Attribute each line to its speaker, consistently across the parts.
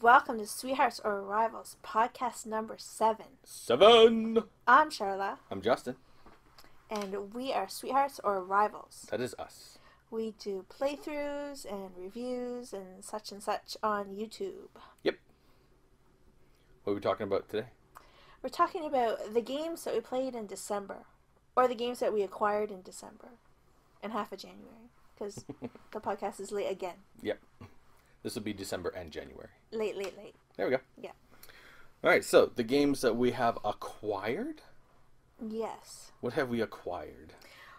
Speaker 1: Welcome to Sweethearts or Rivals, podcast number 7.
Speaker 2: 7!
Speaker 1: I'm Charla,
Speaker 2: I'm Justin.
Speaker 1: and we are Sweethearts or Rivals.
Speaker 2: That is us.
Speaker 1: We do playthroughs and reviews and such on YouTube.
Speaker 2: Yep. What are we talking about today?
Speaker 1: We're talking about the games that we played in December, or the games that we acquired in December, and half of January, because the podcast is late again.
Speaker 2: Yep. This will be December and January.
Speaker 1: Late.
Speaker 2: There we go.
Speaker 1: Yeah.
Speaker 2: All right, so the games that we have acquired?
Speaker 1: Yes.
Speaker 2: What have we acquired?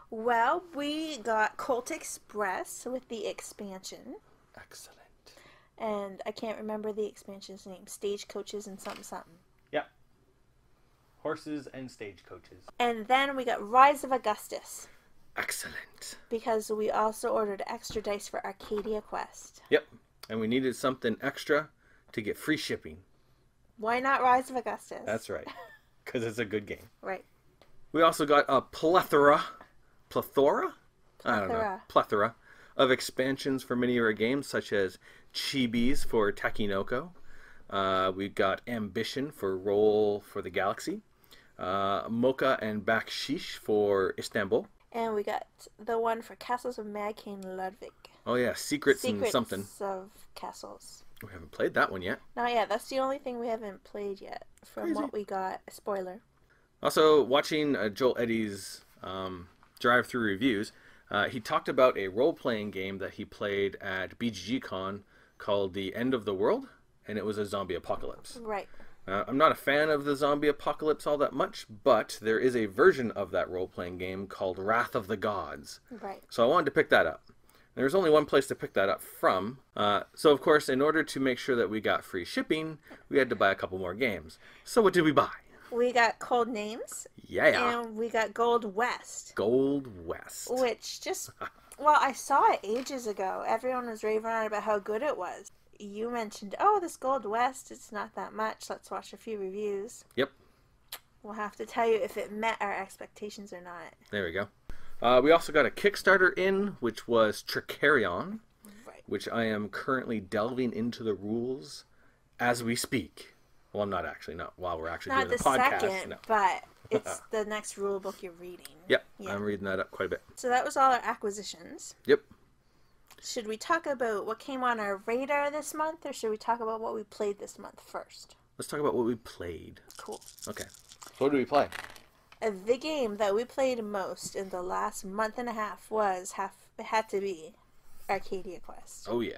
Speaker 1: Well, we got Colt Express with the expansion.
Speaker 2: Excellent.
Speaker 1: And I can't remember the expansion's name. Stagecoaches and something.
Speaker 2: Yeah. Horses and stagecoaches.
Speaker 1: And then we got Rise of Augustus.
Speaker 2: Excellent.
Speaker 1: Because we also ordered extra dice for Arcadia Quest.
Speaker 2: Yep. And we needed something extra to get free shipping.
Speaker 1: Why not Rise of Augustus?
Speaker 2: That's right. Because it's a good game.
Speaker 1: Right.
Speaker 2: We also got a plethora of expansions for many of our games, such as Chibis for Takinoko. We've got Ambition for Roll for the Galaxy. Mocha and Bakshish for Istanbul.
Speaker 1: And we got the one for Castles of Mad King Ludwig.
Speaker 2: Oh yeah, Secrets and something.
Speaker 1: of Castles.
Speaker 2: We haven't played that one yet.
Speaker 1: Not yet. That's the only thing we haven't played yet from
Speaker 2: Crazy.
Speaker 1: what we got. Spoiler.
Speaker 2: Also, watching Joel Eddy's drive-through reviews, he talked about a role-playing game that he played at BGG-Con called The End of the World, and it was a zombie apocalypse.
Speaker 1: Right.
Speaker 2: I'm not a fan of the zombie apocalypse all that much, but there is a version of that role-playing game called Wrath of the Gods.
Speaker 1: Right.
Speaker 2: So I wanted to pick that up. There's only one place to pick that up from. So, of course, in order to make sure that we got free shipping, we had to buy a couple more games. So what did we buy?
Speaker 1: We got Code Names.
Speaker 2: Yeah.
Speaker 1: And we got Gold West.
Speaker 2: Gold West.
Speaker 1: Which just, well, I saw it ages ago. Everyone was raving on about how good it was. You mentioned, oh, this Gold West, it's not that much. Let's watch a few reviews.
Speaker 2: Yep.
Speaker 1: We'll have to tell you if it met our expectations or not.
Speaker 2: There we go. We also got a Kickstarter in, which was Tricarion,
Speaker 1: Right.
Speaker 2: which I am currently delving into the rules as we speak. Well, I'm not actually, not while we're actually
Speaker 1: Not
Speaker 2: doing
Speaker 1: the
Speaker 2: the podcast.
Speaker 1: second,
Speaker 2: No.
Speaker 1: but it's the next rule book you're reading.
Speaker 2: Yep,
Speaker 1: Yeah.
Speaker 2: I'm reading that up quite a bit.
Speaker 1: So that was all our acquisitions.
Speaker 2: Yep.
Speaker 1: Should we talk about what came on our radar this month, or should we talk about what we played this month first?
Speaker 2: Let's talk about what we played.
Speaker 1: Cool.
Speaker 2: Okay. So what did we play?
Speaker 1: The game that we played most in the last month and a half had to be Arcadia Quest.
Speaker 2: Oh, yeah.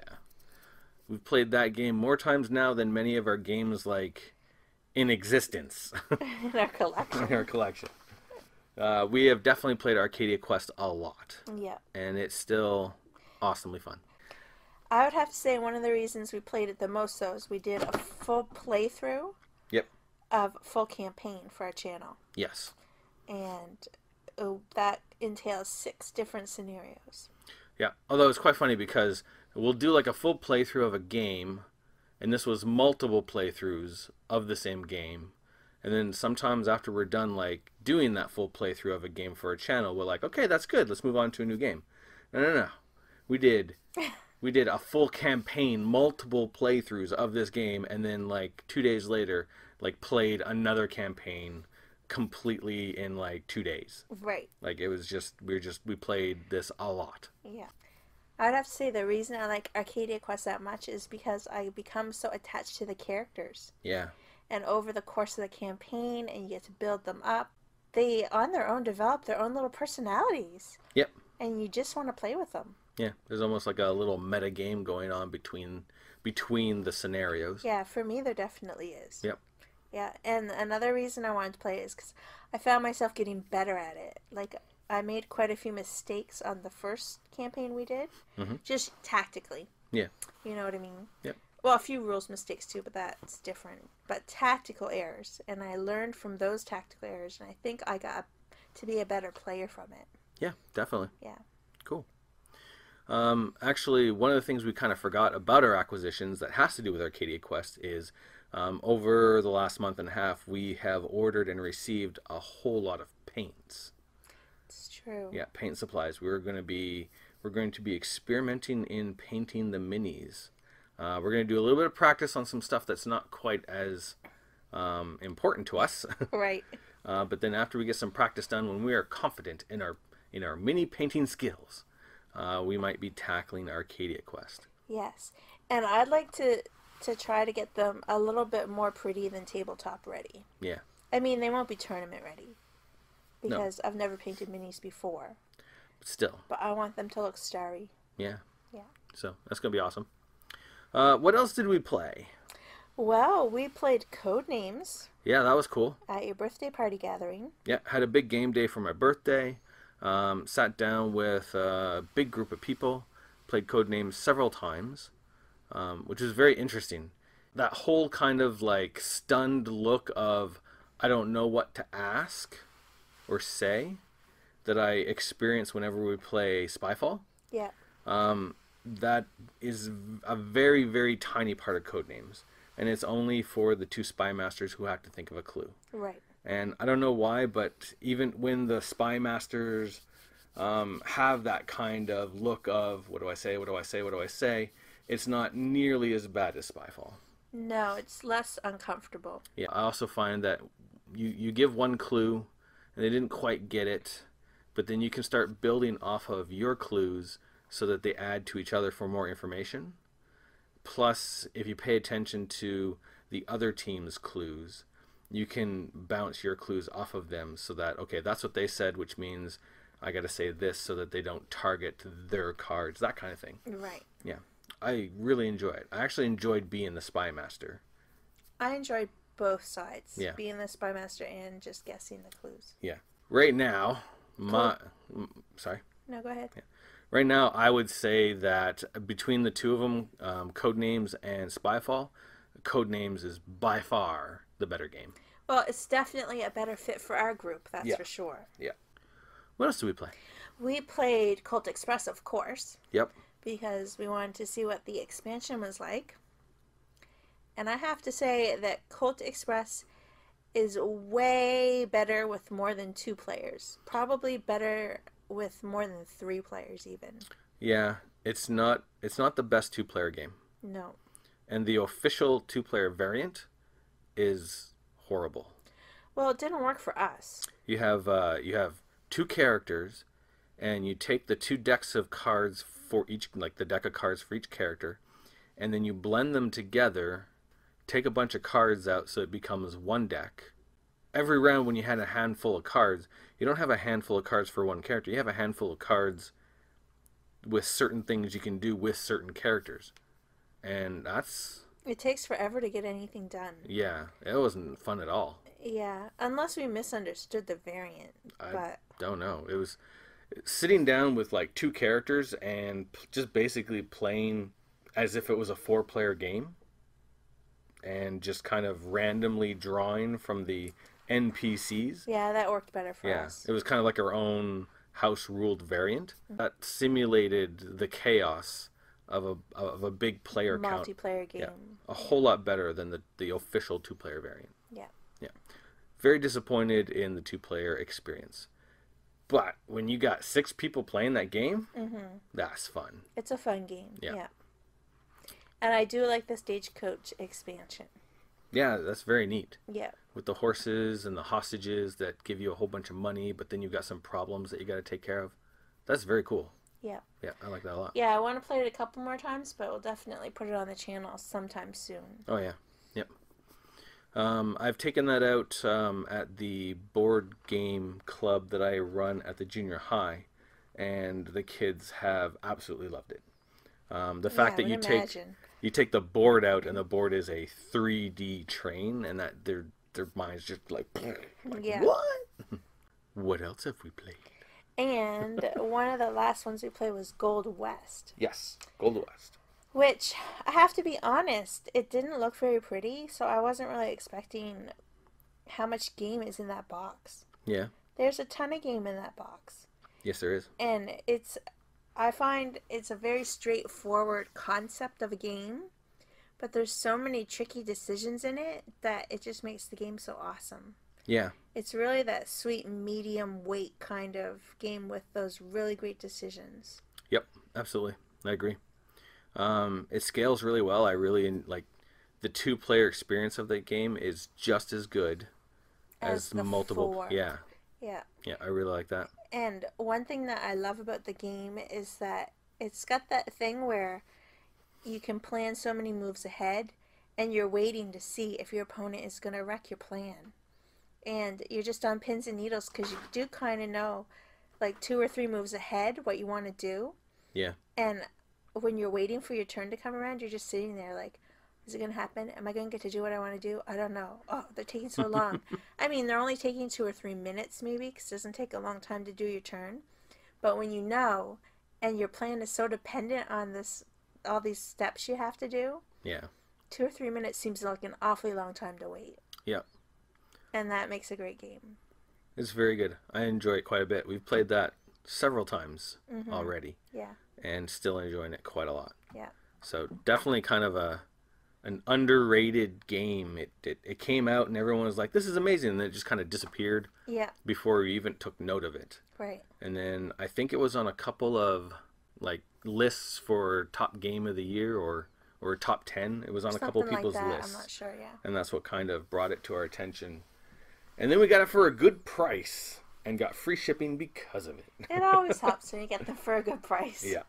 Speaker 2: We've played that game more times now than many of our games, like, in existence.
Speaker 1: In our collection.
Speaker 2: In our collection. We have definitely played Arcadia Quest a lot.
Speaker 1: Yeah.
Speaker 2: And it's still awesomely fun.
Speaker 1: I would have to say one of the reasons we played it the most, though, is we did a full playthrough
Speaker 2: Yep.
Speaker 1: of full campaign for our channel.
Speaker 2: Yes.
Speaker 1: And that entails 6 different scenarios.
Speaker 2: Yeah. Although it's quite funny because we'll do like a full playthrough of a game, and this was multiple playthroughs of the same game. And then sometimes after we're done like doing that full playthrough of a game for a channel, we're like, okay, that's good. Let's move on to a new game. No. We did a full campaign, multiple playthroughs of this game, and then like 2 days later, like played another campaign completely in like 2 days.
Speaker 1: Right.
Speaker 2: Like it was just we played this a lot.
Speaker 1: Yeah. I'd have to say the reason I like Arcadia Quest that much is because I become so attached to the characters.
Speaker 2: Yeah.
Speaker 1: And over the course of the campaign, and you get to build them up, they on their own develop their own little personalities.
Speaker 2: Yep.
Speaker 1: And you just want to play with them.
Speaker 2: Yeah, there's almost like a little meta game going on between the scenarios.
Speaker 1: Yeah, for me there definitely is.
Speaker 2: Yep.
Speaker 1: Yeah, and another reason I wanted to play it is because I found myself getting better at it. Like, I made quite a few mistakes on the first campaign we did, just tactically.
Speaker 2: Yeah.
Speaker 1: You know what I mean?
Speaker 2: Yep.
Speaker 1: Well, a few rules mistakes too, but that's different. But tactical errors, and I learned from those tactical errors, and I think I got to be a better player from it.
Speaker 2: Yeah, definitely.
Speaker 1: Yeah.
Speaker 2: Cool. Actually, one of the things we kind of forgot about our acquisitions that has to do with Arcadia Quest is over the last month and a half, we have ordered and received a whole lot of paints.
Speaker 1: It's true.
Speaker 2: Yeah, paint supplies. We're going to be experimenting in painting the minis. We're going to do a little bit of practice on some stuff that's not quite as important to us.
Speaker 1: Right.
Speaker 2: But then after we get some practice done, when we are confident in our mini painting skills, we might be tackling Arcadia Quest.
Speaker 1: Yes. And I'd like to try to get them a little bit more pretty than tabletop ready.
Speaker 2: Yeah.
Speaker 1: I mean, they won't be tournament ready because I've never painted minis before.
Speaker 2: But still.
Speaker 1: But I want them to look starry.
Speaker 2: Yeah.
Speaker 1: Yeah.
Speaker 2: So that's going to be awesome. What else did we play?
Speaker 1: Well, we played Codenames.
Speaker 2: Yeah, that was cool.
Speaker 1: At your birthday party gathering.
Speaker 2: Yeah, had a big game day for my birthday. Sat down with a big group of people. Played Codenames several times, which was very interesting. That whole kind of like stunned look of I don't know what to ask or say that I experience whenever we play Spyfall.
Speaker 1: Yeah.
Speaker 2: That is a very, very tiny part of Codenames. And it's only for the two spy masters who have to think of a clue.
Speaker 1: Right.
Speaker 2: And I don't know why, but even when the spy masters have that kind of look of, what do I say, what do I say, what do I say, it's not nearly as bad as Spyfall.
Speaker 1: No, it's less uncomfortable.
Speaker 2: Yeah, I also find that you give one clue, and they didn't quite get it, but then you can start building off of your clues so that they add to each other for more information. Plus, if you pay attention to the other team's clues, you can bounce your clues off of them so that, okay, that's what they said, which means I got to say this so that they don't target their cards, that kind of thing.
Speaker 1: Right.
Speaker 2: Yeah. I really enjoy it. I actually enjoyed being the spy master.
Speaker 1: I enjoyed both sides.
Speaker 2: Yeah.
Speaker 1: Being the spy master and just guessing the clues.
Speaker 2: Yeah. Right now, sorry.
Speaker 1: No, go ahead.
Speaker 2: Yeah. Right now, I would say that between the two of them, Codenames and Spyfall, Codenames is by far the better game.
Speaker 1: Well, it's definitely a better fit for our group, that's for sure.
Speaker 2: Yeah. What else did we play?
Speaker 1: We played Colt Express, of course.
Speaker 2: Yep.
Speaker 1: Because we wanted to see what the expansion was like. And I have to say that Colt Express is way better with more than 2 players. Probably better with more than 3 players even.
Speaker 2: Yeah, it's not the best 2-player game.
Speaker 1: No.
Speaker 2: And the official 2-player variant is horrible.
Speaker 1: Well, it didn't work for us.
Speaker 2: You have 2 characters, and you take the 2 decks of cards for each, like the deck of cards for each character, and then you blend them together, take a bunch of cards out so it becomes one deck. Every round when you had a handful of cards, you don't have a handful of cards for one character. You have a handful of cards with certain things you can do with certain characters. And that's...
Speaker 1: It takes forever to get anything done.
Speaker 2: Yeah, it wasn't fun at all.
Speaker 1: Yeah, unless we misunderstood the variant.
Speaker 2: I don't know. It was sitting down with like 2 characters and just basically playing as if it was a 4-player game. And just kind of randomly drawing from the NPCs.
Speaker 1: Yeah, that worked better for us.
Speaker 2: It was kind of like our own house-ruled variant that simulated the chaos of a big player count.
Speaker 1: Multiplayer game.
Speaker 2: Yeah, a whole lot better than the official 2-player variant.
Speaker 1: Yeah.
Speaker 2: Yeah. Very disappointed in the 2-player experience. But when you got 6 people playing that game, that's fun.
Speaker 1: It's a fun game.
Speaker 2: Yeah.
Speaker 1: And I do like the Stagecoach expansion.
Speaker 2: Yeah, that's very neat.
Speaker 1: Yeah.
Speaker 2: With the horses and the hostages that give you a whole bunch of money, but then you've got some problems that you got to take care of. That's very cool.
Speaker 1: Yeah.
Speaker 2: Yeah, I like that a lot.
Speaker 1: Yeah, I want to play it a couple more times, but we'll definitely put it on the channel sometime soon.
Speaker 2: Oh, yeah. Yep. I've taken that out at the board game club that I run at the junior high, and the kids have absolutely loved it. The fact that you take the board out, and the board is a 3D train, and that their minds just like
Speaker 1: yeah.
Speaker 2: What? What else have we played?
Speaker 1: And one of the last ones we played was Gold West.
Speaker 2: Yes, Gold West.
Speaker 1: Which, I have to be honest, it didn't look very pretty, so I wasn't really expecting how much game is in that box.
Speaker 2: Yeah.
Speaker 1: There's a ton of game in that box.
Speaker 2: Yes, there is.
Speaker 1: And I find it's a very straightforward concept of a game, but there's so many tricky decisions in it that it just makes the game so awesome.
Speaker 2: Yeah.
Speaker 1: It's really that sweet medium weight kind of game with those really great decisions.
Speaker 2: Yep, absolutely. I agree. It scales really well. I really like the two-player experience of that game is just as good
Speaker 1: as
Speaker 2: as
Speaker 1: the
Speaker 2: multiple.
Speaker 1: 4.
Speaker 2: Yeah,
Speaker 1: Yeah.
Speaker 2: yeah, I really like that.
Speaker 1: And one thing that I love about the game is that it's got that thing where you can plan so many moves ahead and you're waiting to see if your opponent is going to wreck your plan. And you're just on pins and needles because you do kind of know like 2 or 3 moves ahead what you want to do.
Speaker 2: Yeah.
Speaker 1: And when you're waiting for your turn to come around, you're just sitting there like, is it going to happen? Am I going to get to do what I want to do? I don't know. Oh, they're taking so long. I mean, they're only taking 2 or 3 minutes maybe because it doesn't take a long time to do your turn. But when you know and your plan is so dependent on this, all these steps you have to do,
Speaker 2: Yeah.
Speaker 1: 2 or 3 minutes seems like an awfully long time to wait.
Speaker 2: Yeah.
Speaker 1: And that makes a great game.
Speaker 2: It's very good. I enjoy it quite a bit. We've played that several times
Speaker 1: Mm-hmm.
Speaker 2: already
Speaker 1: Yeah.
Speaker 2: and still enjoying it quite a lot.
Speaker 1: Yeah.
Speaker 2: So definitely kind of an underrated game. It came out and everyone was like, this is amazing, and then it just kind of disappeared
Speaker 1: Yeah.
Speaker 2: before we even took note of it.
Speaker 1: Right.
Speaker 2: And then I think it was on a couple of like lists for top game of the year or top 10. It was on a couple
Speaker 1: Something
Speaker 2: people's
Speaker 1: like that.
Speaker 2: lists.
Speaker 1: I'm not sure. Yeah.
Speaker 2: And that's what kind of brought it to our attention. And then we got it for a good price and got free shipping because of it.
Speaker 1: It always helps when you get them for a good price.
Speaker 2: Yeah.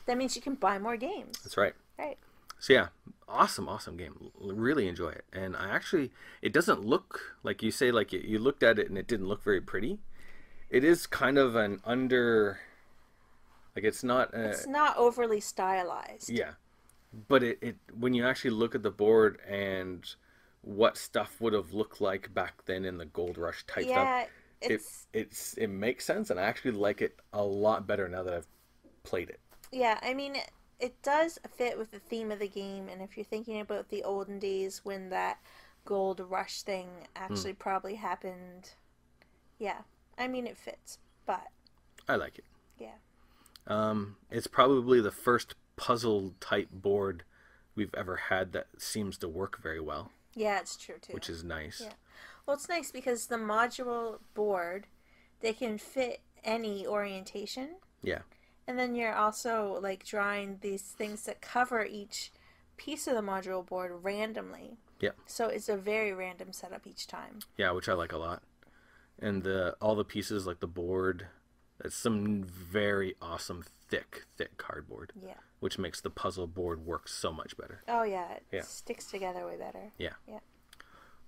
Speaker 1: That means you can buy more games.
Speaker 2: That's right.
Speaker 1: Right.
Speaker 2: So yeah, awesome game. Really enjoy it. And I actually, it doesn't look like you say, like you looked at it and it didn't look very pretty. It is kind of an like it's not.
Speaker 1: It's not overly stylized.
Speaker 2: Yeah, but it when you actually look at the board and what stuff would have looked like back then in the Gold Rush type
Speaker 1: Yeah,
Speaker 2: stuff, it makes sense, and I actually like it a lot better now that I've played it.
Speaker 1: yeah. I mean, it does fit with the theme of the game, and if you're thinking about the olden days when that Gold Rush thing actually probably happened, yeah. I mean, it fits, but
Speaker 2: I like it.
Speaker 1: yeah.
Speaker 2: It's probably the first puzzle type board we've ever had that seems to work very well.
Speaker 1: Yeah, it's true too.
Speaker 2: Which is nice.
Speaker 1: Yeah. Well, it's nice because the modular board, they can fit any orientation.
Speaker 2: Yeah.
Speaker 1: And then you're also like drawing these things that cover each piece of the modular board randomly.
Speaker 2: Yeah.
Speaker 1: So it's a very random setup each time.
Speaker 2: Yeah, which I like a lot. And all the pieces, like the board, that's some very awesome thick cardboard.
Speaker 1: Yeah.
Speaker 2: Which makes the puzzle board work so much better.
Speaker 1: Oh yeah, it sticks together way better.
Speaker 2: Yeah.
Speaker 1: Yeah.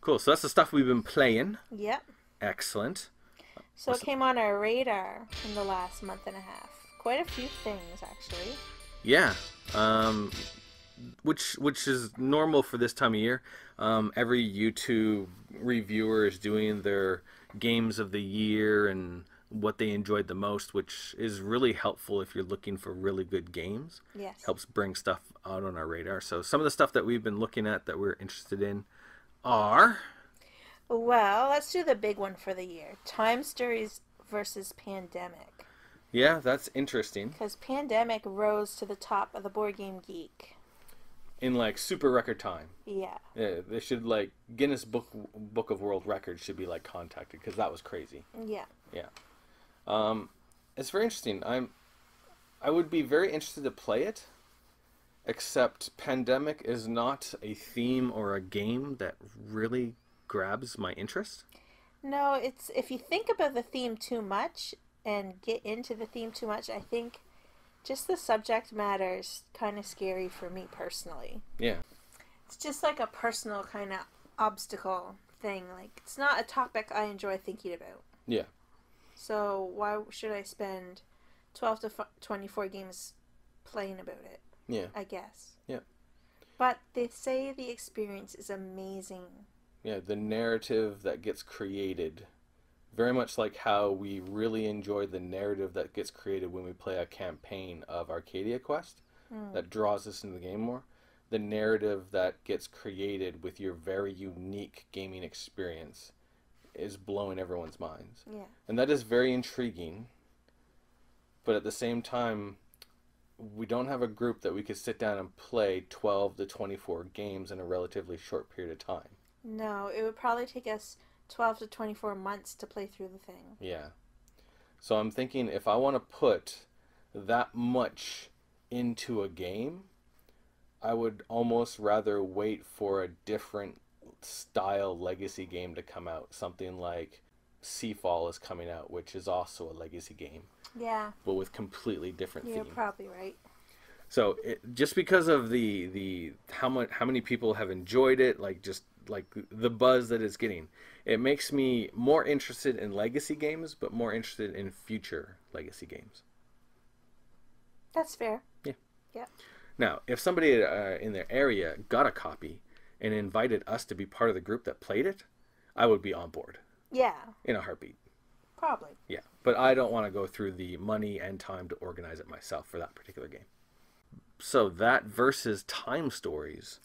Speaker 2: Cool. So that's the stuff we've been playing.
Speaker 1: Yep.
Speaker 2: Excellent.
Speaker 1: So it came on our radar in the last month and a half. Quite a few things, actually.
Speaker 2: Yeah. Which is normal for this time of year. Every YouTube reviewer is doing their games of the year and what they enjoyed the most, which is really helpful if you're looking for really good games.
Speaker 1: Yes.
Speaker 2: Helps bring stuff out on our radar. So some of the stuff that we've been looking at that we're interested in are...
Speaker 1: Well, let's do the big one for the year. Time Stories versus Pandemic.
Speaker 2: Yeah, that's interesting.
Speaker 1: Because Pandemic rose to the top of the Board Game Geek.
Speaker 2: In like super record time.
Speaker 1: Yeah.
Speaker 2: Yeah, they should like Guinness Book of World Records should be like contacted because that was crazy.
Speaker 1: Yeah.
Speaker 2: Yeah. It's very interesting. I would be very interested to play it, except Pandemic is not a theme or a game that really grabs my interest.
Speaker 1: No, it's if you think about the theme too much and get into the theme too much, I think just the subject matter is kind of scary for me personally.
Speaker 2: Yeah.
Speaker 1: It's just like a personal kind of obstacle thing. Like, it's not a topic I enjoy thinking about.
Speaker 2: Yeah.
Speaker 1: So why should I spend 12 to 24 games playing about it?
Speaker 2: Yeah.
Speaker 1: I guess.
Speaker 2: Yeah.
Speaker 1: But they say the experience is amazing.
Speaker 2: Yeah, the narrative that gets created, very much like how we really enjoy the narrative that gets created when we play a campaign of Arcadia Quest that draws us into the game more. The narrative that gets created with your very unique gaming experience is blowing everyone's minds.
Speaker 1: Yeah.
Speaker 2: And that is very intriguing. But at the same time, we don't have a group that we could sit down and play 12 to 24 games in a relatively short period of time.
Speaker 1: No, it would probably take us 12 to 24 months to play through the thing.
Speaker 2: Yeah. So I'm thinking if I want to put that much into a game, I would almost rather wait for a different style legacy game to come out. Something like Seafall is coming out, which is also a legacy game,
Speaker 1: Yeah,
Speaker 2: but with completely different
Speaker 1: you're
Speaker 2: theme.
Speaker 1: probably right.
Speaker 2: So just because of the how many people have enjoyed it, like just like the buzz that it's getting, it makes me more interested in legacy games, but more interested in future legacy games.
Speaker 1: That's fair.
Speaker 2: Yeah.
Speaker 1: Yeah.
Speaker 2: Now, if somebody in their area got a copy and invited us to be part of the group that played it, I would be on board
Speaker 1: Yeah,
Speaker 2: in a heartbeat.
Speaker 1: probably.
Speaker 2: Yeah, but I don't want to go through the money and time to organize it myself for that particular game. So that versus Time Stories.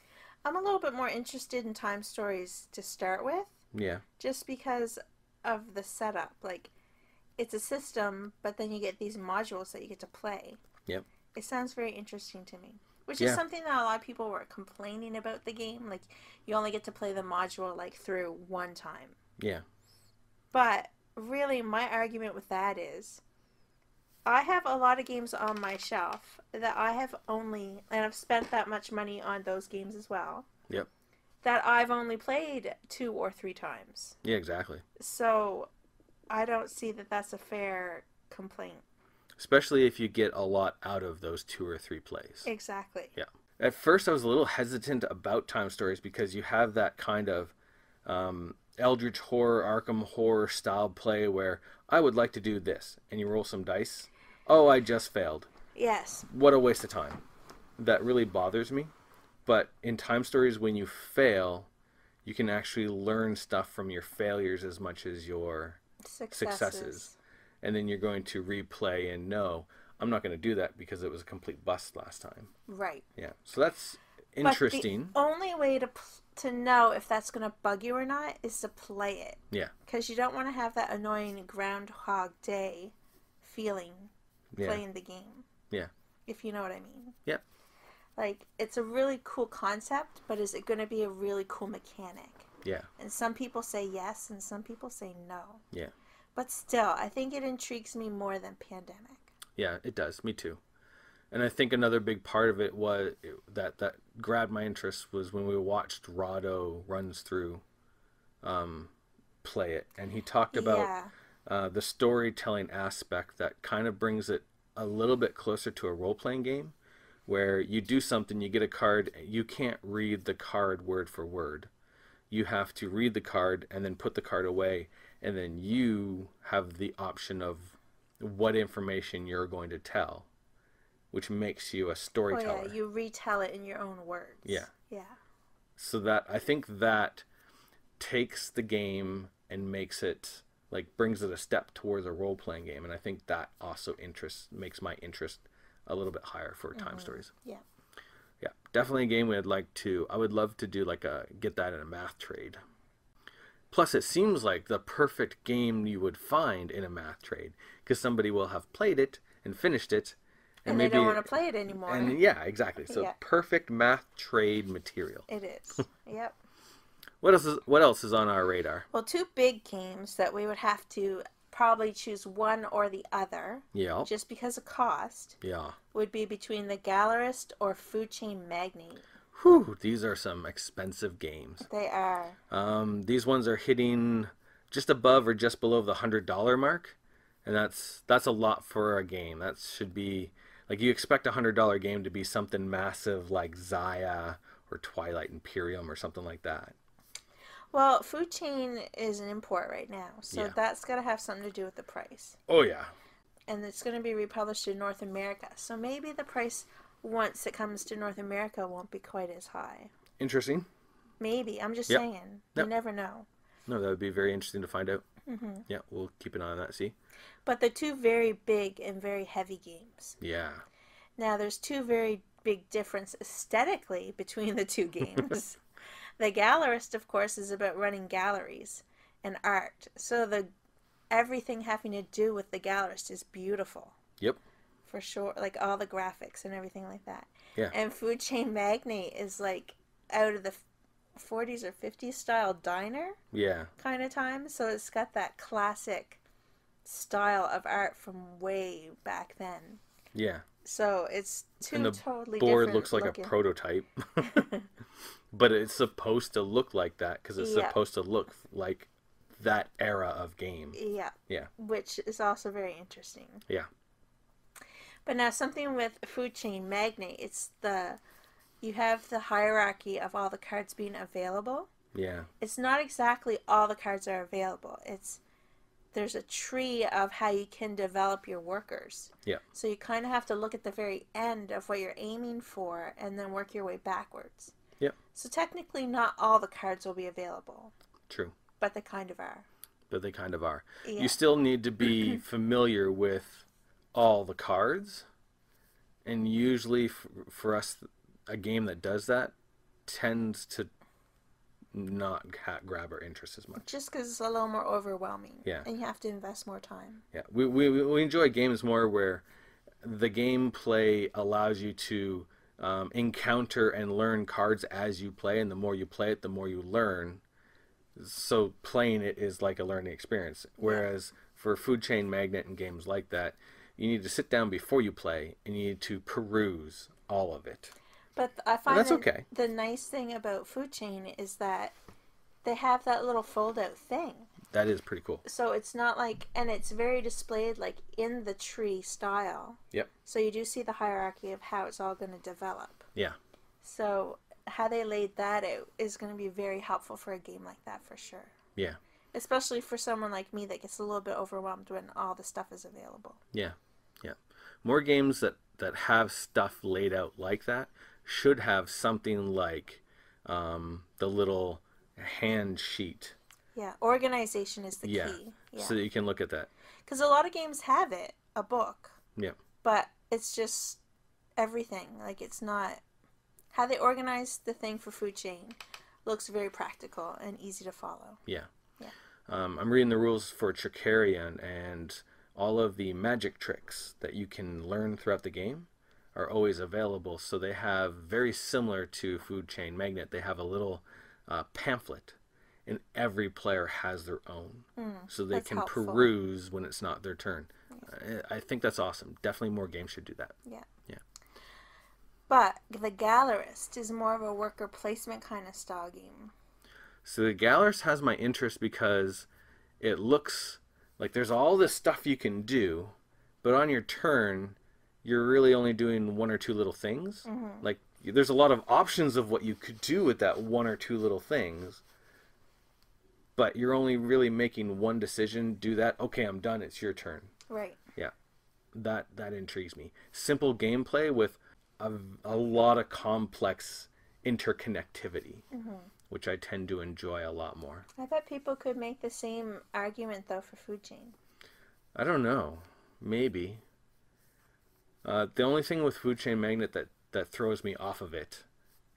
Speaker 1: I'm a little bit more interested in Time Stories to start with,
Speaker 2: Yeah,
Speaker 1: just because of the setup. Like, it's a system, but then you get these modules that you get to play.
Speaker 2: yep.
Speaker 1: It sounds very interesting to me. Which is
Speaker 2: Yeah.
Speaker 1: something that a lot of people were complaining about the game. Like, you only get to play the module, like, through one time.
Speaker 2: Yeah,
Speaker 1: But, really, my argument with that is, I have a lot of games on my shelf that I have only, and I've spent that much money on those games as well,
Speaker 2: yep.
Speaker 1: that I've only played 2 or 3 times.
Speaker 2: Yeah, exactly.
Speaker 1: So, I don't see that that's a fair complaint.
Speaker 2: Especially if you get a lot out of those 2 or 3 plays.
Speaker 1: Exactly.
Speaker 2: Yeah. At first, I was a little hesitant about Time Stories because you have that kind of Eldritch Horror, Arkham Horror style play where I would like to do this, and you roll some dice. Oh, I just failed.
Speaker 1: Yes.
Speaker 2: What a waste of time. That really bothers me. But in Time Stories, when you fail, you can actually learn stuff from your failures as much as your successes. And then you're going to replay and know, I'm not going to do that because it was a complete bust last time.
Speaker 1: Right.
Speaker 2: Yeah. So that's interesting.
Speaker 1: But the only way to know if that's going to bug you or not is to play it.
Speaker 2: Yeah.
Speaker 1: Because you don't want to have that annoying Groundhog Day feeling playing the game.
Speaker 2: Yeah.
Speaker 1: If you know what I mean.
Speaker 2: Yep.
Speaker 1: Like, it's a really cool concept, but is it going to be a really cool mechanic?
Speaker 2: Yeah.
Speaker 1: And some people say yes, and some people say no.
Speaker 2: Yeah.
Speaker 1: But still, I think it intrigues me more than Pandemic.
Speaker 2: Yeah, it does. Me too. And I think another big part of it was that grabbed my interest was when we watched Rado runs through play it. And he talked about the storytelling aspect that kind of brings it a little bit closer to a role-playing game where you do something, you get a card, you can't read the card word for word. You have to read the card and then put the card away, and then you have the option of what information you're going to tell, which makes you a storyteller.
Speaker 1: Oh yeah, you retell it in your own words.
Speaker 2: Yeah.
Speaker 1: Yeah.
Speaker 2: So that, I think that takes the game and makes it, like, brings it a step towards a role-playing game, and I think that also makes my interest a little bit higher for Time Stories.
Speaker 1: Yeah.
Speaker 2: Yeah, definitely a game I would love to do get that in a math trade. Plus, it seems like the perfect game you would find in a math trade because somebody will have played it and finished it.
Speaker 1: And maybe they don't want to play it anymore.
Speaker 2: And yeah, exactly. So perfect math trade material.
Speaker 1: It is. Yep.
Speaker 2: What else is on our radar?
Speaker 1: Well, 2 big games that we would have to probably choose one or the other.
Speaker 2: Yeah.
Speaker 1: Just because of cost.
Speaker 2: Yeah.
Speaker 1: Would be between the Gallerist or Food Chain Magnate.
Speaker 2: Whew, these are some expensive games.
Speaker 1: They are.
Speaker 2: These ones are hitting just above or just below the $100 mark, and that's a lot for a game. That should be like you expect a $100 game to be something massive like Zaya or Twilight Imperium or something like that.
Speaker 1: Well, Food Chain is an import right now, so that's got to have something to do with the price.
Speaker 2: Oh yeah.
Speaker 1: And it's going to be republished in North America, so maybe the price once it comes to North America won't be quite as high.
Speaker 2: Interesting.
Speaker 1: Maybe. I'm just saying. You never know.
Speaker 2: No, that would be very interesting to find out. Mm-hmm. Yeah, we'll keep an eye on that, see?
Speaker 1: But they're 2 very big and very heavy games.
Speaker 2: Yeah.
Speaker 1: Now, there's 2 very big differences aesthetically between the 2 games. The Gallerist, of course, is about running galleries and art. So everything having to do with the Gallerist is beautiful.
Speaker 2: Yep.
Speaker 1: For sure. Like all the graphics and everything like that.
Speaker 2: Yeah.
Speaker 1: And Food Chain Magnate is like out of the 40s or 50s style diner.
Speaker 2: Yeah.
Speaker 1: Kind of time. So it's got that classic style of art from way back then.
Speaker 2: Yeah.
Speaker 1: So it's
Speaker 2: And
Speaker 1: two
Speaker 2: the
Speaker 1: totally
Speaker 2: board
Speaker 1: different
Speaker 2: looks like a
Speaker 1: looking.
Speaker 2: prototype. But it's supposed to look like that because it's
Speaker 1: Yeah,
Speaker 2: supposed to look like that era of game.
Speaker 1: yeah,
Speaker 2: Yeah.
Speaker 1: which is also very interesting.
Speaker 2: Yeah.
Speaker 1: But now something with Food Chain Magnate, you have the hierarchy of all the cards being available.
Speaker 2: Yeah.
Speaker 1: It's not exactly all the cards are available. There's a tree of how you can develop your workers.
Speaker 2: Yeah.
Speaker 1: So you kind of have to look at the very end of what you're aiming for and then work your way backwards.
Speaker 2: Yep.
Speaker 1: So technically not all the cards will be available.
Speaker 2: True.
Speaker 1: But they kind of are.
Speaker 2: But they kind of are.
Speaker 1: Yeah.
Speaker 2: You still need to be familiar with all the cards. And usually for us, a game that does that tends to not grab our interest as much.
Speaker 1: Just because it's a little more overwhelming.
Speaker 2: Yeah.
Speaker 1: And you have to invest more time.
Speaker 2: Yeah. We enjoy games more where the gameplay allows you to encounter and learn cards as you play, and the more you play it, the more you learn. So playing it is like a learning experience. Whereas for Food Chain Magnate and games like that, you need to sit down before you play and you need to peruse all of it.
Speaker 1: But I find
Speaker 2: that's okay.
Speaker 1: The nice thing about Food Chain is that they have that little fold-out thing.
Speaker 2: That is pretty cool.
Speaker 1: So it's not like, and it's very displayed like in the tree style.
Speaker 2: Yep.
Speaker 1: So you do see the hierarchy of how it's all going to develop.
Speaker 2: Yeah.
Speaker 1: So how they laid that out is going to be very helpful for a game like that for sure.
Speaker 2: Yeah.
Speaker 1: Especially for someone like me that gets a little bit overwhelmed when all the stuff is available.
Speaker 2: Yeah. Yeah. More games that have stuff laid out like that should have something like the little hand sheet.
Speaker 1: Yeah, organization is the key.
Speaker 2: Yeah, so that you can look at that.
Speaker 1: Because a lot of games have it, a book.
Speaker 2: Yeah.
Speaker 1: But it's just everything. Like, it's not... How they organize the thing for Food Chain looks very practical and easy to follow.
Speaker 2: Yeah.
Speaker 1: Yeah.
Speaker 2: I'm reading the rules for Tricarion, and all of the magic tricks that you can learn throughout the game are always available. So they have, very similar to Food Chain Magnate, they have a little pamphlet, and every player has their own. So they can helpful. Peruse when it's not their turn. I think that's awesome. Definitely more games should do that.
Speaker 1: Yeah.
Speaker 2: Yeah.
Speaker 1: But the Gallerist is more of a worker placement kind of style game.
Speaker 2: So the Gallerist has my interest because it looks like there's all this stuff you can do, but on your turn, you're really only doing one or two little things. Like, there's a lot of options of what you could do with that one or two little things, but you're only really making one decision. Do that. Okay, I'm done. It's your turn.
Speaker 1: Right.
Speaker 2: Yeah. That intrigues me. Simple gameplay with a lot of complex interconnectivity, which I tend to enjoy a lot more.
Speaker 1: I bet people could make the same argument, though, for Food Chain.
Speaker 2: I don't know. Maybe. The only thing with Food Chain Magnate that throws me off of it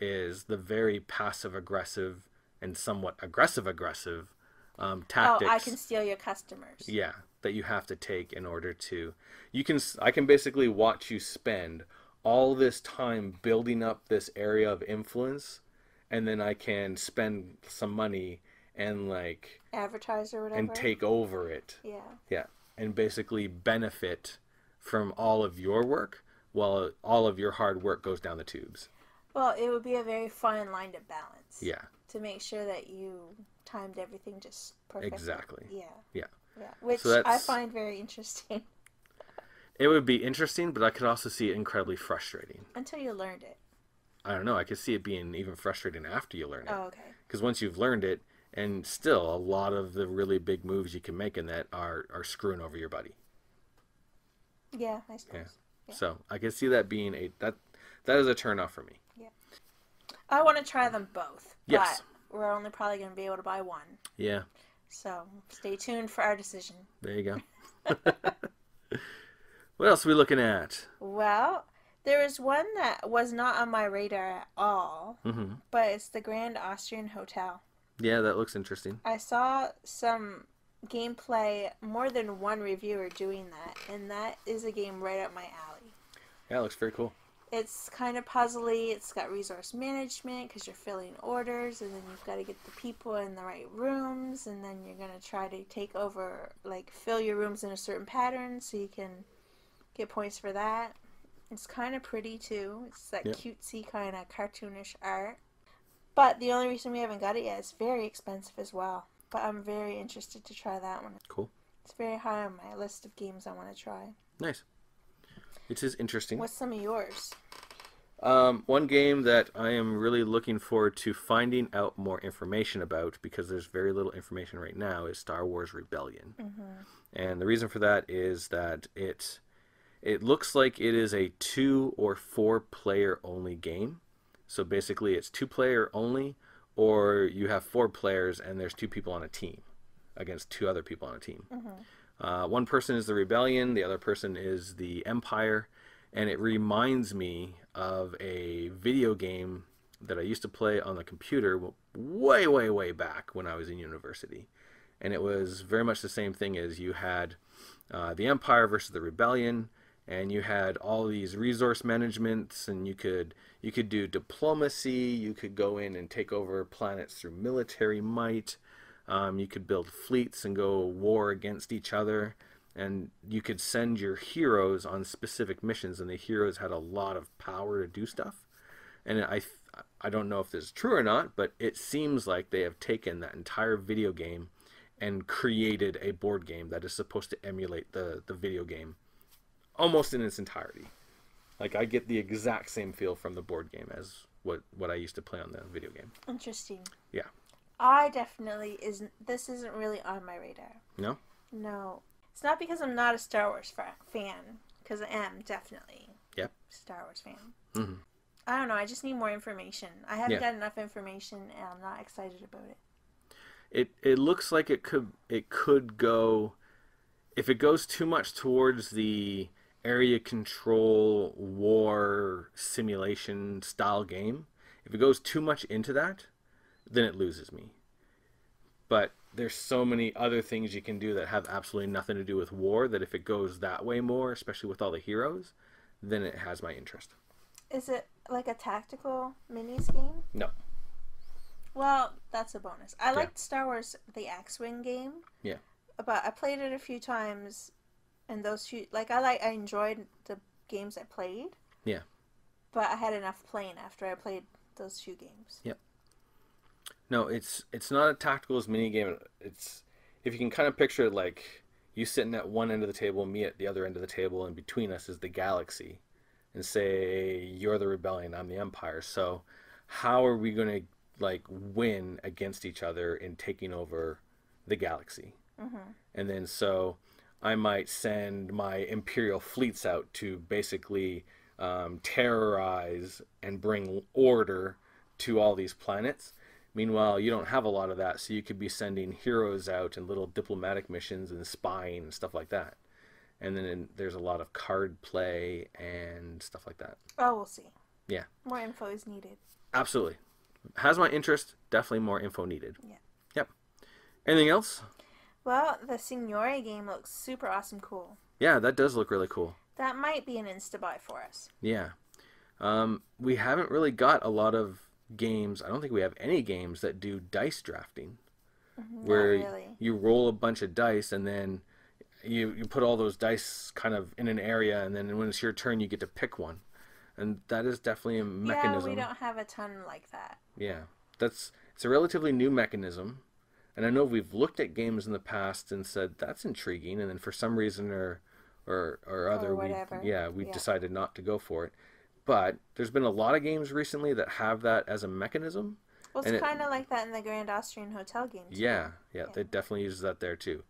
Speaker 2: is the very passive-aggressive and somewhat aggressive tactics.
Speaker 1: Oh, I can steal your customers.
Speaker 2: Yeah, that you have to take in order to... I can basically watch you spend all this time building up this area of influence, and then I can spend some money and, like...
Speaker 1: advertise or whatever.
Speaker 2: And take over it.
Speaker 1: Yeah.
Speaker 2: Yeah, and basically benefit from all of your work while all of your hard work goes down the tubes.
Speaker 1: Well, it would be a very fine line to balance.
Speaker 2: Yeah.
Speaker 1: To make sure that you timed everything just perfectly.
Speaker 2: Exactly.
Speaker 1: Yeah.
Speaker 2: Yeah.
Speaker 1: Yeah. Which I find very interesting.
Speaker 2: It would be interesting, but I could also see it incredibly frustrating.
Speaker 1: Until you learned it.
Speaker 2: I don't know. I could see it being even frustrating after you learn it.
Speaker 1: Oh, okay.
Speaker 2: Because once you've learned it, and still a lot of the really big moves you can make in that are screwing over your buddy.
Speaker 1: Yeah, I suppose.
Speaker 2: Yeah. So I can see that being that is a turnoff for me.
Speaker 1: Yeah. I want to try them both.
Speaker 2: Yes.
Speaker 1: But we're only probably going to be able to buy one.
Speaker 2: Yeah.
Speaker 1: So stay tuned for our decision.
Speaker 2: There you go. What else are we looking at?
Speaker 1: Well, there is one that was not on my radar at all, but it's the Grand Austrian Hotel.
Speaker 2: Yeah, that looks interesting.
Speaker 1: I saw some gameplay, more than one reviewer doing that, and that is a game right up my alley.
Speaker 2: Yeah, it looks very cool.
Speaker 1: It's kind of puzzly. It's got resource management because you're filling orders, and then you've got to get the people in the right rooms, and then you're going to try to take over, like, fill your rooms in a certain pattern so you can get points for that. It's kind of pretty too. It's that
Speaker 2: Yep.
Speaker 1: cutesy kind of cartoonish art. But the only reason we haven't got it yet is very expensive as well. But I'm very interested to try that one.
Speaker 2: Cool.
Speaker 1: It's very high on my list of games I want to try.
Speaker 2: Nice. It is interesting.
Speaker 1: What's some of yours?
Speaker 2: One game that I am really looking forward to finding out more information about, because there's very little information right now, is Star Wars Rebellion. And the reason for that is that it looks like it is a 2 or 4 player only game. So basically it's 2 player only, or you have 4 players and there's 2 people on a team against 2 other people on a team. One person is the Rebellion, the other person is the Empire, and it reminds me of a video game that I used to play on the computer way, way, way back when I was in university. And it was very much the same thing. As you had the Empire versus the Rebellion, and you had all these resource managements, and you could do diplomacy, you could go in and take over planets through military might, you could build fleets and go war against each other, and you could send your heroes on specific missions, and the heroes had a lot of power to do stuff. And I don't know if this is true or not, but it seems like they have taken that entire video game and created a board game that is supposed to emulate the video game almost in its entirety. Like, I get the exact same feel from the board game as what I used to play on the video game.
Speaker 1: Interesting.
Speaker 2: Yeah.
Speaker 1: I definitely this isn't really on my radar.
Speaker 2: No?
Speaker 1: No. It's not because I'm not a Star Wars fan, because I am definitely
Speaker 2: Yep.
Speaker 1: a Star Wars fan.
Speaker 2: Mm-hmm.
Speaker 1: I don't know, I just need more information. I haven't
Speaker 2: Yeah.
Speaker 1: got enough information, and I'm not excited about it.
Speaker 2: It looks like it could go, if it goes too much towards the area control war simulation style game, if it goes too much into that, then it loses me. But there's so many other things you can do that have absolutely nothing to do with war, that if it goes that way more, especially with all the heroes, then it has my interest.
Speaker 1: Is it like a tactical minis game?
Speaker 2: No.
Speaker 1: Well, that's a bonus. I liked Star Wars the X-Wing game.
Speaker 2: Yeah.
Speaker 1: But I played it a few times, and those few, like, I enjoyed the games I played.
Speaker 2: Yeah.
Speaker 1: But I had enough playing after I played those few games.
Speaker 2: Yep. No, it's not a tactical mini game. It's, if you can kind of picture it, like you sitting at one end of the table, me at the other end of the table, and between us is the galaxy, and say you're the Rebellion, I'm the Empire. So how are we going to like win against each other in taking over the galaxy? And then so I might send my Imperial fleets out to basically terrorize and bring order to all these planets. Meanwhile, you don't have a lot of that, so you could be sending heroes out in little diplomatic missions and spying and stuff like that. And then there's a lot of card play and stuff like that.
Speaker 1: Oh, we'll see.
Speaker 2: Yeah.
Speaker 1: More info is needed.
Speaker 2: Absolutely. Has my interest, definitely more info needed.
Speaker 1: Yeah.
Speaker 2: Yep. Anything else?
Speaker 1: Well, the Signore game looks super awesome cool.
Speaker 2: Yeah, that does look really cool.
Speaker 1: That might be an insta-buy for us.
Speaker 2: Yeah. We haven't really got a lot of games. I don't think we have any games that do dice drafting. Where
Speaker 1: really.
Speaker 2: You roll a bunch of dice and then you put all those dice kind of in an area, and then when it's your turn you get to pick one. And that is definitely a mechanism.
Speaker 1: Yeah, we don't have a ton like that.
Speaker 2: Yeah. It's a relatively new mechanism. And I know we've looked at games in the past and said that's intriguing, and then for some reason or other, we've decided not to go for it. But there's been a lot of games recently that have that as a mechanism.
Speaker 1: Well, it's kind of like that in the Grand Austrian Hotel game too.
Speaker 2: Yeah, they definitely use that there too.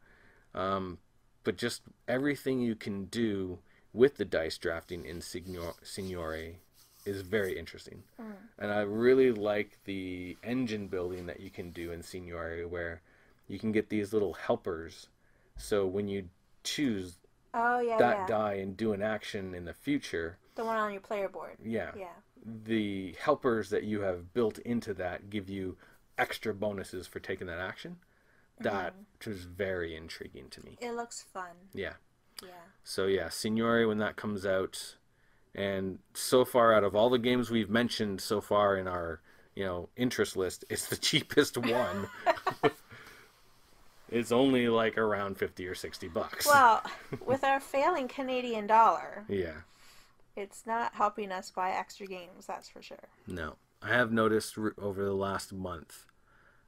Speaker 2: But just everything you can do with the dice drafting in Signore is very interesting. And I really like the engine building that you can do in Signore, where you can get these little helpers. So when you choose die and do an action in the future,
Speaker 1: the one on your player board.
Speaker 2: Yeah. The helpers that you have built into that give you extra bonuses for taking that action. That was very intriguing to me.
Speaker 1: It looks fun.
Speaker 2: Yeah.
Speaker 1: Yeah.
Speaker 2: So yeah, Signore, when that comes out, and so far out of all the games we've mentioned so far in our, interest list, it's the cheapest one. It's only like around $50 or $60.
Speaker 1: Well, with our failing Canadian dollar,
Speaker 2: yeah,
Speaker 1: It's not helping us buy extra games, that's for sure.
Speaker 2: No. I have noticed over the last month,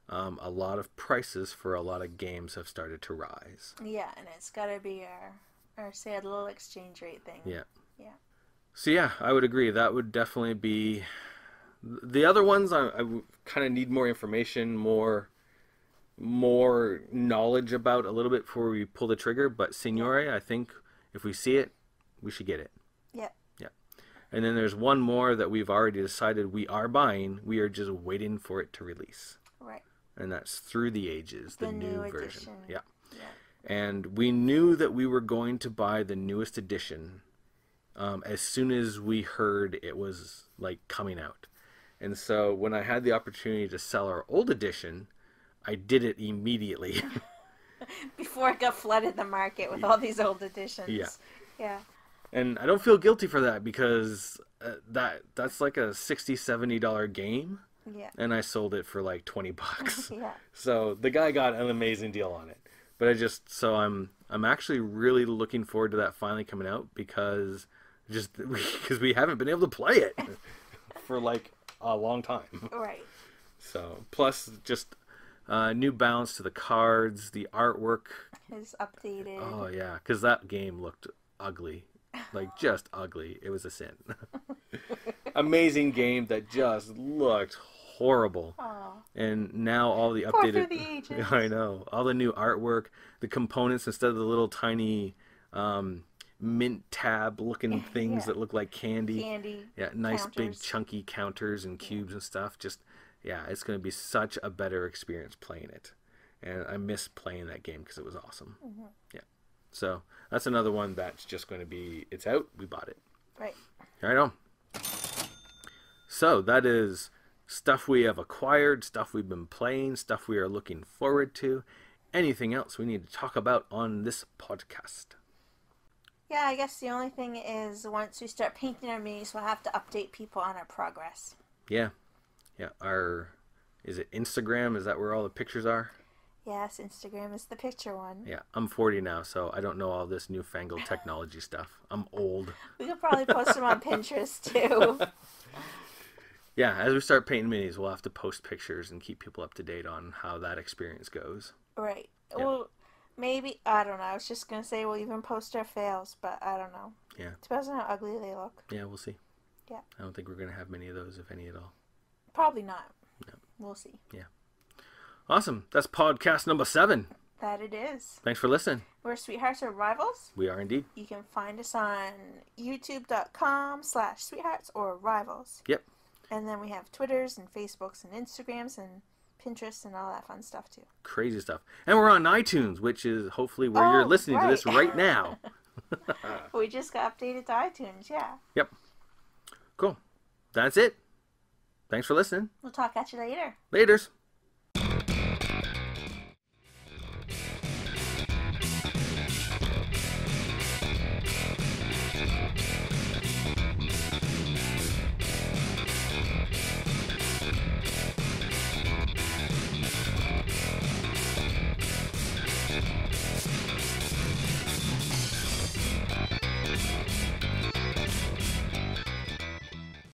Speaker 2: a lot of prices for a lot of games have started to rise.
Speaker 1: Yeah, and it's got to be our sad little exchange rate thing.
Speaker 2: Yeah.
Speaker 1: Yeah.
Speaker 2: So yeah, I would agree. That would definitely be... The other ones, I kind of need more information, more knowledge about a little bit before we pull the trigger. But Signore, I think if we see it, we should get it.
Speaker 1: Yeah.
Speaker 2: Yeah. And then there's one more that we've already decided we are buying. We are just waiting for it to release.
Speaker 1: Right.
Speaker 2: And that's Through the Ages, the new version.
Speaker 1: Edition.
Speaker 2: Yeah.
Speaker 1: Yeah.
Speaker 2: And we knew that we were going to buy the newest edition as soon as we heard it was like coming out. And so when I had the opportunity to sell our old edition, I did it immediately.
Speaker 1: Before it got flooded the market with all these old editions.
Speaker 2: Yeah.
Speaker 1: Yeah.
Speaker 2: And I don't feel guilty for that because that's like a $60, $70 game.
Speaker 1: Yeah.
Speaker 2: And I sold it for like $20.
Speaker 1: Yeah.
Speaker 2: So the guy got an amazing deal on it. But I'm actually really looking forward to that finally coming out because we haven't been able to play it for like a long time.
Speaker 1: Right.
Speaker 2: So plus just new balance to the cards, the artwork
Speaker 1: is updated.
Speaker 2: Oh yeah, because that game looked ugly, like just ugly. It was a sin. Amazing game that just looked horrible.
Speaker 1: Aww.
Speaker 2: And now all the
Speaker 1: Poor
Speaker 2: updated,
Speaker 1: Through the Ages.
Speaker 2: I know, all the new artwork, the components instead of the little tiny mint tab looking things that look like candy. Yeah, nice
Speaker 1: counters.
Speaker 2: Big chunky counters and cubes and stuff. Just yeah, it's going to be such a better experience playing it. And I miss playing that game because it was awesome.
Speaker 1: Mm-hmm.
Speaker 2: Yeah. So that's another one that's just going to be, it's out, we bought it.
Speaker 1: Right.
Speaker 2: Right on. So that is stuff we have acquired, stuff we've been playing, stuff we are looking forward to. Anything else we need to talk about on this podcast?
Speaker 1: Yeah, I guess the only thing is once we start painting our minis, we'll have to update people on our progress.
Speaker 2: Yeah. Yeah. Is it Instagram? Is that where all the pictures are?
Speaker 1: Yes, Instagram is the picture one.
Speaker 2: Yeah, I'm 40 now, so I don't know all this newfangled technology stuff. I'm old.
Speaker 1: We could probably post them on Pinterest too.
Speaker 2: Yeah, as we start painting minis, we'll have to post pictures and keep people up to date on how that experience goes.
Speaker 1: Right.
Speaker 2: Yeah.
Speaker 1: Well, maybe, I don't know. I was just going to say we'll even post our fails, but I don't know.
Speaker 2: Yeah.
Speaker 1: Depends on how ugly they look.
Speaker 2: Yeah, we'll see.
Speaker 1: Yeah.
Speaker 2: I don't think we're going to have many of those, if any at all.
Speaker 1: Probably not.
Speaker 2: No.
Speaker 1: We'll see.
Speaker 2: Yeah. Awesome. That's podcast number 7.
Speaker 1: That it is.
Speaker 2: Thanks for listening.
Speaker 1: We're Sweethearts or Rivals.
Speaker 2: We are indeed.
Speaker 1: You can find us on youtube.com/sweethearts or rivals.
Speaker 2: Yep.
Speaker 1: And then we have Twitters and Facebooks and Instagrams and Pinterest and all that fun stuff too.
Speaker 2: Crazy stuff. And we're on iTunes, which is hopefully where you're listening to this right now.
Speaker 1: We just got updated to iTunes, yeah.
Speaker 2: Yep. Cool. That's it. Thanks for listening.
Speaker 1: We'll talk at you later.
Speaker 2: Laters.